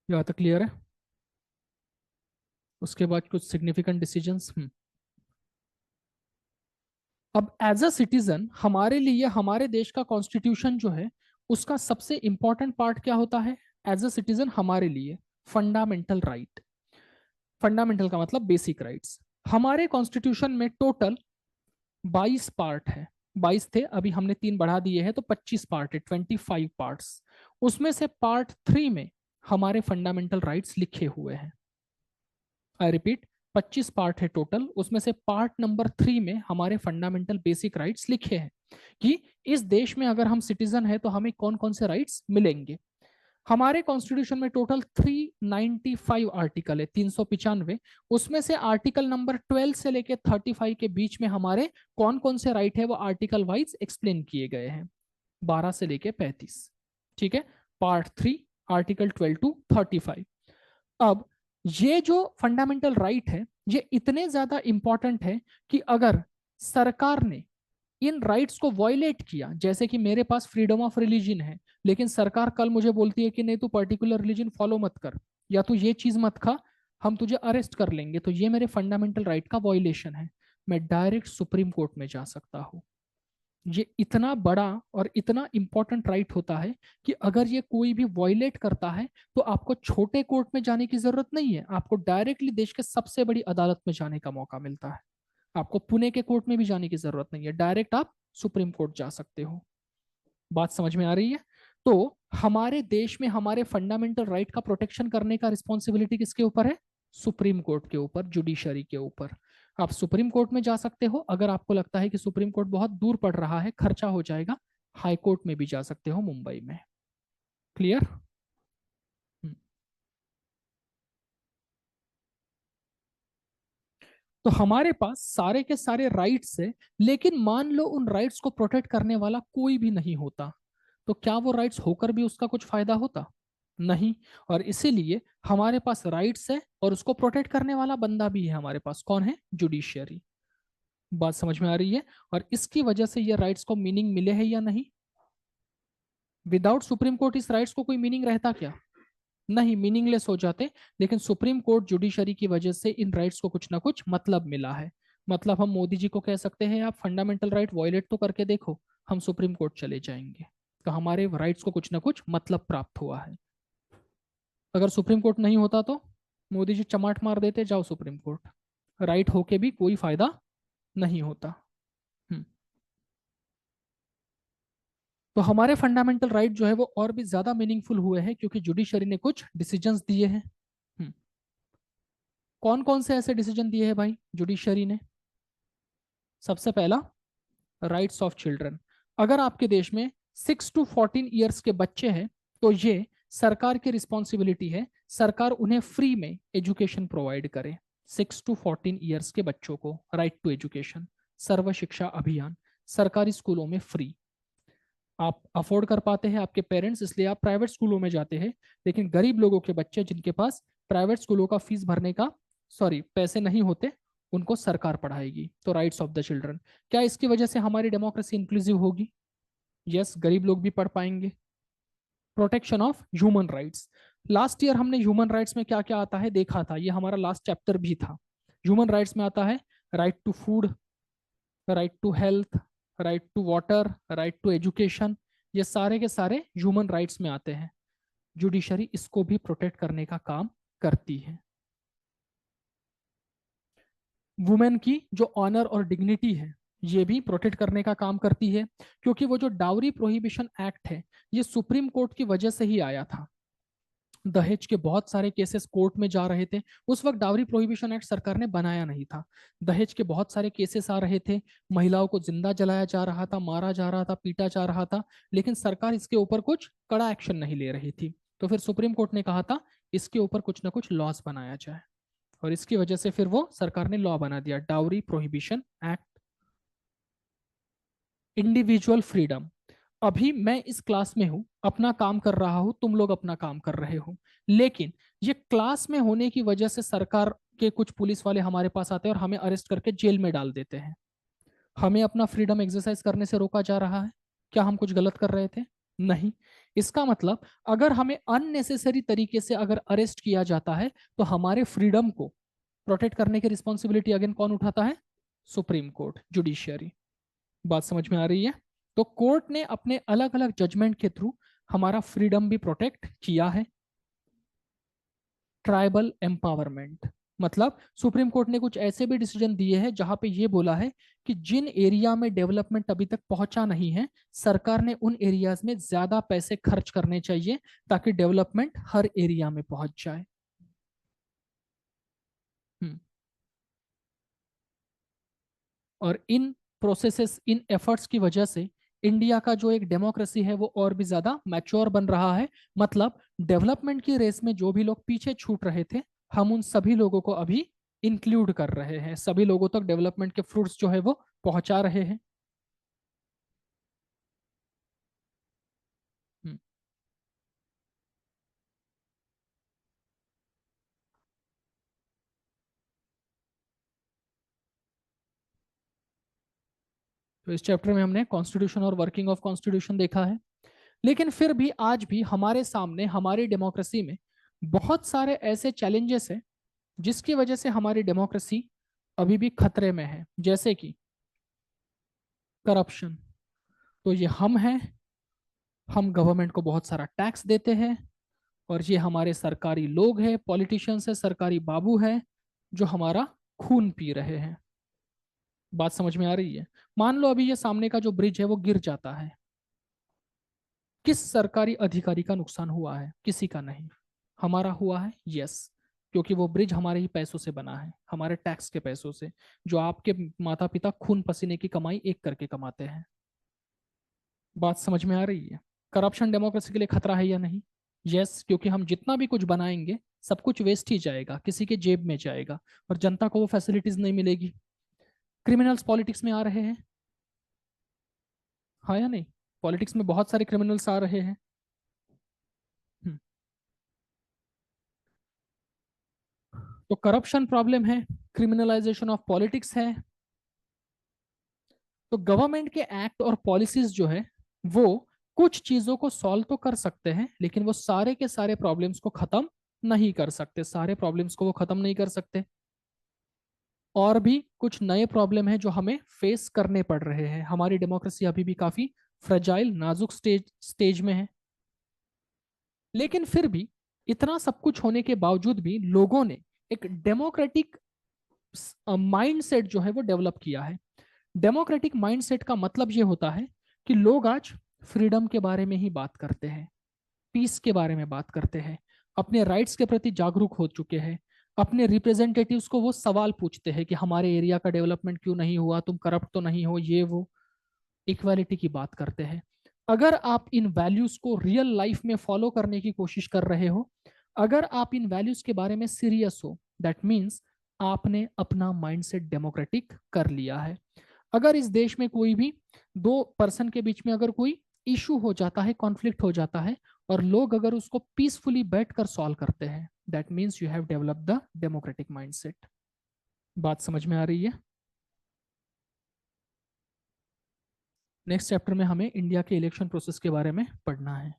यहाँ तक क्लियर है? उसके बाद कुछ सिग्निफिकेंट डिसीजंस। अब एज अ सिटीजन हमारे लिए हमारे देश का कॉन्स्टिट्यूशन जो है उसका सबसे इंपॉर्टेंट पार्ट क्या होता है? एज अ सिटीजन हमारे लिए फंडामेंटल राइट। फंडामेंटल का मतलब बेसिक राइट्स। हमारे कॉन्स्टिट्यूशन में टोटल 22 पार्ट है। 22 थे, अभी हमने 3 बढ़ा दिए हैं तो 25 पार्ट है, 25 पार्ट्स। उसमें से पार्ट 3 में हमारे फंडामेंटल राइट्स लिखे हुए हैं। आई रिपीट, 25 पार्ट है टोटल, उसमें से पार्ट नंबर 3 में हमारे फंडामेंटल बेसिक राइट्स लिखे हैं कि इस देश में अगर हम सिटीजन है तो हमें कौन कौन से राइट्स मिलेंगे। हमारे कॉन्स्टिट्यूशन में टोटल 395 आर्टिकल है, 395। उसमें से आर्टिकल नंबर 12 से लेके 35 के बीच में हमारे कौन कौन से राइट है वो आर्टिकल वाइज एक्सप्लेन किए गए हैं, 12 से लेके 35। ठीक है, पार्ट 3 आर्टिकल 12 टू 35। अब ये जो फंडामेंटल राइट है ये इतने ज्यादा इंपॉर्टेंट है कि अगर सरकार ने इन राइट्स को वॉयलेट किया, जैसे कि मेरे पास फ्रीडम ऑफ रिलीजन है लेकिन सरकार कल मुझे बोलती है कि नहीं तू पर्टिकुलर रिलीजन फॉलो मत कर या तू ये चीज मत खा, हम तुझे अरेस्ट कर लेंगे, तो ये मेरे फंडामेंटल राइट का वॉयलेशन है। मैं डायरेक्ट सुप्रीम कोर्ट में जा सकता हूँ। ये इतना बड़ा और इतना इंपॉर्टेंट राइट होता है कि अगर ये कोई भी वॉयलेट करता है तो आपको छोटे कोर्ट में जाने की जरूरत नहीं है, आपको डायरेक्टली देश के सबसे बड़ी अदालत में जाने का मौका मिलता है। आपको पुणे के कोर्ट में भी जाने की जरूरत नहीं है, डायरेक्ट आप सुप्रीम कोर्ट जा सकते हो। बात समझ में आ रही है? तो हमारे देश में हमारे फंडामेंटल राइट का प्रोटेक्शन करने का रिस्पॉन्सिबिलिटी किसके ऊपर है? सुप्रीम कोर्ट के ऊपर, जुडिशरी के ऊपर। आप सुप्रीम कोर्ट में जा सकते हो, अगर आपको लगता है कि सुप्रीम कोर्ट बहुत दूर पड़ रहा है, खर्चा हो जाएगा, हाई कोर्ट में भी जा सकते हो मुंबई में। क्लियर? तो हमारे पास सारे के सारे राइट्स है, लेकिन मान लो उन राइट्स को प्रोटेक्ट करने वाला कोई भी नहीं होता, तो क्या वो राइट्स होकर भी उसका कुछ फायदा होता? नहीं। और इसीलिए हमारे पास राइट्स है और उसको प्रोटेक्ट करने वाला बंदा भी है हमारे पास, कौन है? जुडिशियरी। बात समझ में आ रही है? और इसकी वजह से ये राइट्स को मीनिंग मिले हैं या नहीं? विदाउट सुप्रीम कोर्ट इस राइट्स को कोई मीनिंग रहता क्या? नहीं, मीनिंगलेस हो जाते। लेकिन सुप्रीम कोर्ट जुडिशरी की वजह से इन राइट्स को कुछ ना कुछ मतलब मिला है। मतलब हम मोदी जी को कह सकते हैं आप फंडामेंटल राइट वॉयलेट तो करके देखो, हम सुप्रीम कोर्ट चले जाएंगे, तो हमारे राइट्स को कुछ ना कुछ मतलब प्राप्त हुआ है। अगर सुप्रीम कोर्ट नहीं होता तो मोदी जी चमाट मार देते, जाओ सुप्रीम कोर्ट, राइट होके भी कोई फायदा नहीं होता। हम्म। तो हमारे फंडामेंटल राइट जो है वो और भी ज्यादा मीनिंगफुल हुए हैं क्योंकि जुडिशरी ने कुछ डिसीजंस दिए हैं। हम्म। कौन कौन से ऐसे डिसीजन दिए हैं भाई जुडिशरी ने? सबसे पहला, राइट्स ऑफ चिल्ड्रन। अगर आपके देश में 6 to 14 ईयर्स के बच्चे हैं तो ये सरकार की रिस्पॉन्सिबिलिटी है, सरकार उन्हें फ्री में एजुकेशन प्रोवाइड करे। 6 to 14 ईयर्स के बच्चों को राइट टू एजुकेशन, सर्व शिक्षा अभियान, सरकारी स्कूलों में फ्री। आप अफोर्ड कर पाते हैं, आपके पेरेंट्स, इसलिए आप प्राइवेट स्कूलों में जाते हैं। लेकिन गरीब लोगों के बच्चे जिनके पास प्राइवेट स्कूलों का फीस भरने का पैसे नहीं होते, उनको सरकार पढ़ाएगी। तो राइट्स ऑफ द चिल्ड्रन, क्या इसकी वजह से हमारी डेमोक्रेसी इंक्लूसिव होगी? यस, गरीब लोग भी पढ़ पाएंगे। Protection of human rights. Last year हमने ह्यूमन राइट्स में क्या क्या आता है देखा था, ये हमारा लास्ट चैप्टर भी था। ह्यूमन राइट्स में आता है right to food, right to health, right to water, right to education. ये सारे के सारे ह्यूमन राइट्स में आते हैं। जुडिशरी इसको भी प्रोटेक्ट करने का काम करती है। वुमेन की जो ऑनर और डिग्निटी है ये भी प्रोटेक्ट करने का काम करती है, क्योंकि वो जो डाउरी प्रोहिबिशन एक्ट है ये सुप्रीम कोर्ट की वजह से ही आया था। दहेज के बहुत सारे केसेस कोर्ट में जा रहे थे, उस वक्त डाउरी प्रोहिबिशन एक्ट सरकार ने बनाया नहीं था। दहेज के बहुत सारे केसेस आ रहे थे, महिलाओं को जिंदा जलाया जा रहा था, मारा जा रहा था, पीटा जा रहा था, लेकिन सरकार इसके ऊपर कुछ कड़ा एक्शन नहीं ले रही थी। तो फिर सुप्रीम कोर्ट ने कहा था इसके ऊपर कुछ ना कुछ लॉस बनाया जाए, और इसकी वजह से फिर वो सरकार ने लॉ बना दिया, dowry prohibition act. Individual freedom. अभी मैं इस क्लास में हूं, अपना काम कर रहा हूं, तुम लोग अपना काम कर रहे हो, लेकिन ये क्लास में होने की वजह से सरकार के कुछ पुलिस वाले हमारे पास आते हैं और हमें अरेस्ट करके जेल में डाल देते हैं। हमें अपना फ्रीडम एक्सरसाइज करने से रोका जा रहा है, क्या हम कुछ गलत कर रहे थे? नहीं। इसका मतलब अगर हमें अननेसेसरी तरीके से अगर अरेस्ट किया जाता है तो हमारे फ्रीडम को प्रोटेक्ट करने की रिस्पॉन्सिबिलिटी अगेन कौन उठाता है? Supreme court, judiciary. बात समझ में आ रही है? तो कोर्ट ने अपने अलग अलग जजमेंट के थ्रू हमारा फ्रीडम भी प्रोटेक्ट किया है। ट्राइबल एम्पावरमेंट मतलब सुप्रीम कोर्ट ने कुछ ऐसे भी डिसीजन दिए हैं जहां पे ये बोला है कि जिन एरिया में डेवलपमेंट अभी तक पहुंचा नहीं है, सरकार ने उन एरियाज में ज्यादा पैसे खर्च करने चाहिए ताकि डेवलपमेंट हर एरिया में पहुंच जाए। हम्म। और इन प्रोसेसेस, इन एफर्ट्स की वजह से इंडिया का जो एक डेमोक्रेसी है वो और भी ज्यादा मैच्योर बन रहा है। मतलब डेवलपमेंट की रेस में जो भी लोग पीछे छूट रहे थे, हम उन सभी लोगों को अभी इंक्लूड कर रहे हैं, सभी लोगों तक डेवलपमेंट के फ्रूट्स जो है वो पहुंचा रहे हैं। हम्म। तो इस चैप्टर में हमने कॉन्स्टिट्यूशन और वर्किंग ऑफ कॉन्स्टिट्यूशन देखा है। लेकिन फिर भी आज भी हमारे सामने हमारी डेमोक्रेसी में बहुत सारे ऐसे चैलेंजेस हैं जिसकी वजह से हमारी डेमोक्रेसी अभी भी खतरे में है। जैसे कि करप्शन। तो ये हम हैं, हम गवर्नमेंट को बहुत सारा टैक्स देते हैं, और ये हमारे सरकारी लोग हैं, पॉलिटिशियंस है, सरकारी बाबू है, जो हमारा खून पी रहे हैं। बात समझ में आ रही है? मान लो अभी ये सामने का जो ब्रिज है वो गिर जाता है, किस सरकारी अधिकारी का नुकसान हुआ है? किसी का नहीं। हमारा हुआ है, यस। क्योंकि वो ब्रिज हमारे ही पैसों से बना है, हमारे टैक्स के पैसों से, जो आपके माता पिता खून पसीने की कमाई एक करके कमाते हैं। बात समझ में आ रही है? करप्शन डेमोक्रेसी के लिए खतरा है या नहीं? यस, क्योंकि हम जितना भी कुछ बनाएंगे सब कुछ वेस्ट ही जाएगा, किसी के जेब में जाएगा, और जनता को वो फैसिलिटीज नहीं मिलेगी। क्रिमिनल्स पॉलिटिक्स में आ रहे हैं, हाँ या नहीं? पॉलिटिक्स में बहुत सारे क्रिमिनल्स आ रहे हैं। हम्म, तो करप्शन प्रॉब्लम है, क्रिमिनलाइजेशन ऑफ पॉलिटिक्स है। तो गवर्नमेंट के एक्ट और पॉलिसीज जो है वो कुछ चीजों को सॉल्व तो कर सकते हैं, लेकिन वो सारे के सारे प्रॉब्लम्स को खत्म नहीं कर सकते, सारे प्रॉब्लम्स को वो खत्म नहीं कर सकते। और भी कुछ नए प्रॉब्लम है जो हमें फेस करने पड़ रहे हैं। हमारी डेमोक्रेसी अभी भी काफी फ्रेजाइल, नाजुक स्टेज में है। लेकिन फिर भी इतना सब कुछ होने के बावजूद भी लोगों ने एक डेमोक्रेटिक माइंडसेट जो है वो डेवलप किया है। डेमोक्रेटिक माइंडसेट का मतलब ये होता है कि लोग आज फ्रीडम के बारे में ही बात करते हैं, पीस के बारे में बात करते हैं, अपने राइट्स के प्रति जागरूक हो चुके हैं। अपने रिप्रेजेंटेटिव्स को वो सवाल पूछते हैं कि हमारे एरिया का डेवलपमेंट क्यों नहीं हुआ, तुम करप्ट तो नहीं हो, ये वो। इक्वालिटी की बात करते हैं। अगर आप इन वैल्यूज को रियल लाइफ में फॉलो करने की कोशिश कर रहे हो, अगर आप इन वैल्यूज के बारे में सीरियस हो, दैट मीन्स आपने अपना माइंडसेट डेमोक्रेटिक कर लिया है। अगर इस देश में कोई भी दो पर्सन के बीच में अगर कोई इशू हो जाता है, कॉन्फ्लिक्ट हो जाता है, और लोग अगर उसको पीसफुली बैठ कर सॉल्व करते हैं, that means you have develop the democratic mindset. बात समझ में आ रही है? नेक्स्ट चैप्टर में हमें इंडिया के इलेक्शन प्रोसेस के बारे में पढ़ना है।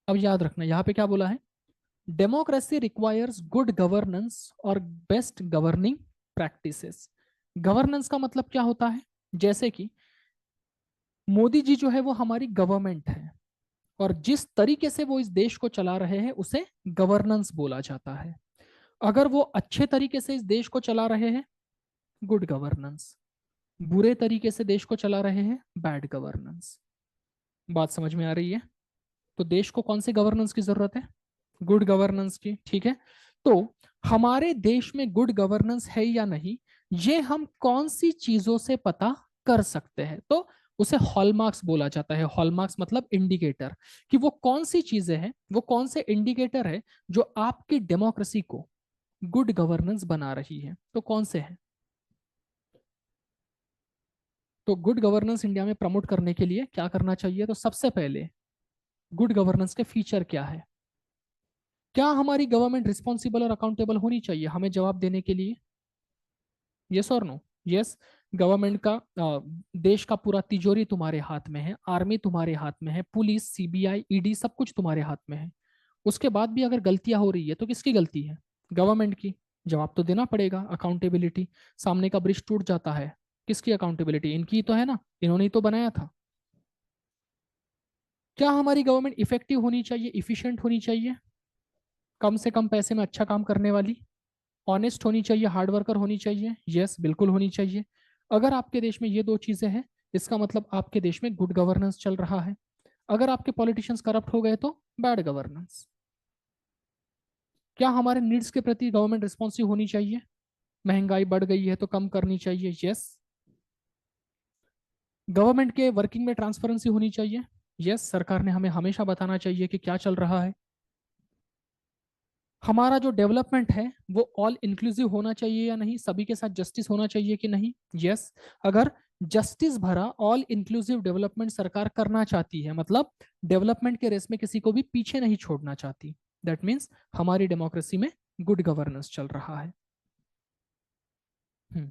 अब याद रखना यहाँ पे क्या बोला है? डेमोक्रेसी रिक्वायर्स गुड गवर्नेंस और बेस्ट गवर्निंग प्रैक्टिसेस। गवर्नेंस का मतलब क्या होता है? जैसे कि मोदी जी जो है वो हमारी गवर्नमेंट है, और जिस तरीके से वो इस देश को चला रहे हैं उसे गवर्नेंस बोला जाता है। अगर वो अच्छे तरीके से इस देश को चला रहे हैं, गुड गवर्नेंस। बुरे तरीके से देश को चला रहे हैं, बैड गवर्नेंस। बात समझ में आ रही है? तो देश को कौन से गवर्नेंस की जरूरत है? गुड गवर्नेंस की, ठीक है। तो हमारे देश में गुड गवर्नेंस है या नहीं, ये हम कौन सी चीजों से पता कर सकते हैं? तो उसे हॉलमार्क्स बोला जाता है। हॉलमार्क्स मतलब इंडिकेटर, कि वो कौन सी चीजें हैं, वो कौन से इंडिकेटर है जो आपकी डेमोक्रेसी को गुड गवर्नेंस बना रही है। तो कौन से हैं? तो गुड गवर्नेंस इंडिया में प्रमोट करने के लिए क्या करना चाहिए? तो सबसे पहले गुड गवर्नेंस के फीचर क्या है? क्या हमारी गवर्नमेंट रिस्पॉन्सिबल और अकाउंटेबल होनी चाहिए हमें जवाब देने के लिए? यस और नो? यस। गवर्नमेंट का देश का पूरा तिजोरी तुम्हारे हाथ में है, आर्मी तुम्हारे हाथ में है, पुलिस, सीबीआई, ईडी, सब कुछ तुम्हारे हाथ में है। उसके बाद भी अगर गलतियां हो रही है तो किसकी गलती है? गवर्नमेंट की। जवाब तो देना पड़ेगा, अकाउंटेबिलिटी। सामने का ब्रिज टूट जाता है, किसकी अकाउंटेबिलिटी? इनकी तो है ना, इन्होंने ही तो बनाया था। क्या हमारी गवर्नमेंट इफेक्टिव होनी चाहिए, इफिशिएंट होनी चाहिए, कम से कम पैसे में अच्छा काम करने वाली, ऑनेस्ट होनी चाहिए, हार्ड वर्कर होनी चाहिए? यस, बिल्कुल होनी चाहिए। अगर आपके देश में ये दो चीजें हैं, इसका मतलब आपके देश में गुड गवर्नेंस चल रहा है। अगर आपके पॉलिटिशियंस करप्ट हो गए तो बैड गवर्नेंस। क्या हमारे नीड्स के प्रति गवर्नमेंट रिस्पॉन्सिव होनी चाहिए? महंगाई बढ़ गई है तो कम करनी चाहिए? यस। गवर्नमेंट के वर्किंग में ट्रांसपेरेंसी होनी चाहिए? यस। सरकार ने हमें हमेशा बताना चाहिए कि क्या चल रहा है। हमारा जो डेवलपमेंट है वो ऑल इंक्लूसिव होना चाहिए या नहीं, सभी के साथ जस्टिस होना चाहिए कि नहीं? यस। अगर जस्टिस भरा ऑल इंक्लूसिव डेवलपमेंट सरकार करना चाहती है, मतलब डेवलपमेंट के रेस में किसी को भी पीछे नहीं छोड़ना चाहती, दैट मीन्स हमारी डेमोक्रेसी में गुड गवर्नेंस चल रहा है। हम्म।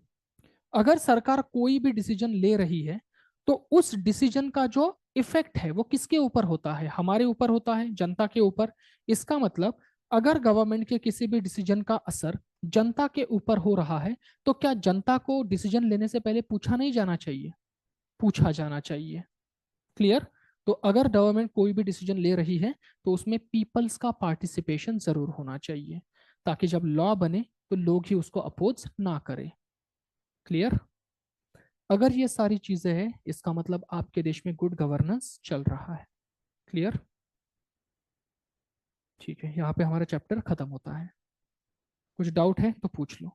अगर सरकार कोई भी डिसीजन ले रही है तो उस डिसीजन का जो इफेक्ट है वो किसके ऊपर होता है? हमारे ऊपर होता है, जनता के ऊपर। इसका मतलब अगर गवर्नमेंट के किसी भी डिसीजन का असर जनता के ऊपर हो रहा है तो क्या जनता को डिसीजन लेने से पहले पूछा नहीं जाना चाहिए? पूछा जाना चाहिए। क्लियर? तो अगर गवर्नमेंट कोई भी डिसीजन ले रही है तो उसमें पीपल्स का पार्टिसिपेशन जरूर होना चाहिए, ताकि जब लॉ बने तो लोग ही उसको अपोज ना करें। क्लियर? अगर ये सारी चीजें हैं, इसका मतलब आपके देश में गुड गवर्नेंस चल रहा है। क्लियर? ठीक है, यहाँ पे हमारा चैप्टर खत्म होता है। कुछ डाउट है तो पूछ लो।